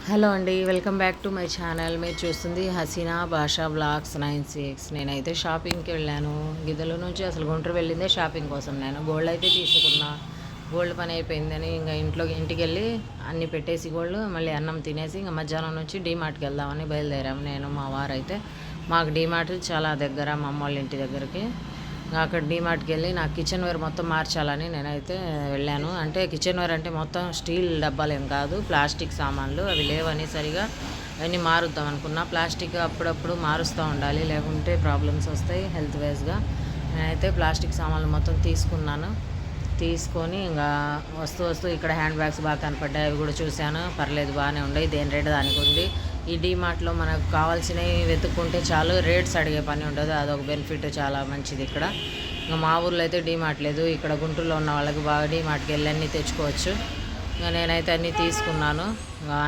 Hello అండి, welcome back to my channel. మీరు చూస్తుంది హసీనా భాషా బ్లాగ్స్ 96. నేనైతే షాపింగ్కి వెళ్ళాను. గిద్దల నుంచి అసలు గుంటూరు వెళ్ళిందే షాపింగ్ కోసం. నేను గోల్డ్ అయితే తీసుకున్నా. గోల్డ్ పని అయిపోయిందని ఇంకా ఇంటికి వెళ్ళి అన్నీ పెట్టేసి గోల్డ్ మళ్ళీ అన్నం తినేసి ఇంకా మధ్యాహ్నం నుంచి డీమార్ట్కి వెళ్దామని బయలుదేరాము. నేను మా వారైతే మాకు డీమార్ట్ చాలా దగ్గర, మా అమ్మ వాళ్ళ ఇంటి దగ్గరికి. అక్కడ డీమార్ట్కి వెళ్ళి నాకు కిచెన్ వేర్ మొత్తం మార్చాలని నేనైతే వెళ్ళాను. అంటే కిచెన్ వేర్ అంటే మొత్తం స్టీల్ డబ్బాలు ఏం కాదు, ప్లాస్టిక్ సామాన్లు అవి లేవని సరిగా అవన్నీ మారుద్దాం అనుకున్నా. ప్లాస్టిక్ అప్పుడప్పుడు మారుస్తూ ఉండాలి, లేకుంటే ప్రాబ్లమ్స్ వస్తాయి హెల్త్ వైజ్గా. నేనైతే ప్లాస్టిక్ సామాన్లు మొత్తం తీసుకున్నాను. తీసుకొని ఇంకా వస్తూ ఇక్కడ హ్యాండ్ బ్యాగ్స్ బాగా కనపడ్డాయి, అవి కూడా చూశాను. పర్లేదు, బాగానే ఉన్నాయి, దేని రేటు దానికి ఉంది. ఈ డీమార్ట్లో మనకు కావాల్సినవి వెతుక్కుంటే చాలు, రేట్స్ అడిగే పని ఉండదు. అదొక బెనిఫిట్, చాలా మంచిది ఇక్కడ. ఇంకా మా ఊర్లో అయితే డీమార్ట్ లేదు. ఇక్కడ గుంటూరులో ఉన్న వాళ్ళకి బాగా డీమార్ట్కి వెళ్ళి అన్నీ తెచ్చుకోవచ్చు. ఇంకా నేనైతే అన్నీ తీసుకున్నాను.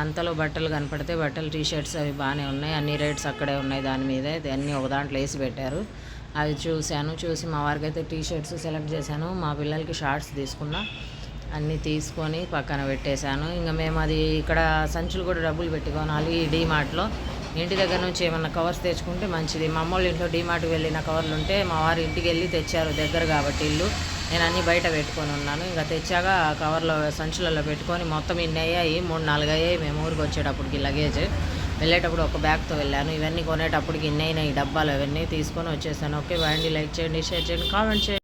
అంతలో బట్టలు కనపడితే బట్టలు, టీషర్ట్స్ అవి బాగానే ఉన్నాయి. అన్ని రేట్స్ అక్కడే ఉన్నాయి, దాని మీదే అన్నీ ఒక దాంట్లో వేసి పెట్టారు. అవి చూసి మా వారికి అయితే టీషర్ట్స్ సెలెక్ట్ చేశాను. మా పిల్లలకి షార్ట్స్ తీసుకున్నా. అన్నీ తీసుకొని పక్కన పెట్టేశాను. ఇంకా మేము అది ఇక్కడ సంచులు కూడా డబ్బులు పెట్టి కొనాలి ఈ డీమార్ట్లో. ఇంటి దగ్గర నుంచి ఏమన్నా కవర్స్ తెచ్చుకుంటే మంచిది. మా అమ్మ వాళ్ళ ఇంట్లో డీమార్ట్కి వెళ్ళిన కవర్లు ఉంటే మా వారు ఇంటికి వెళ్ళి తెచ్చారు, దగ్గర కాబట్టి ఇల్లు. నేను అన్నీ బయట పెట్టుకొని ఉన్నాను. ఇంకా తెచ్చాక కవర్లో సంచులలో పెట్టుకొని మొత్తం ఇన్ని అయ్యాయి, 3-4 అయ్యాయి. మేము ఊరికి వచ్చేటప్పటికి లగేజ్, వెళ్ళేటప్పుడు ఒక బ్యాగ్తో వెళ్ళాను. ఇవన్నీ కొనేటప్పటికి ఇన్ని అయినాయి డబ్బాలు, అవన్నీ తీసుకొని వచ్చేసాను. ఓకే బాయ్ అండి, లైక్ చేయండి, షేర్ చేయండి, కామెంట్ చేయండి.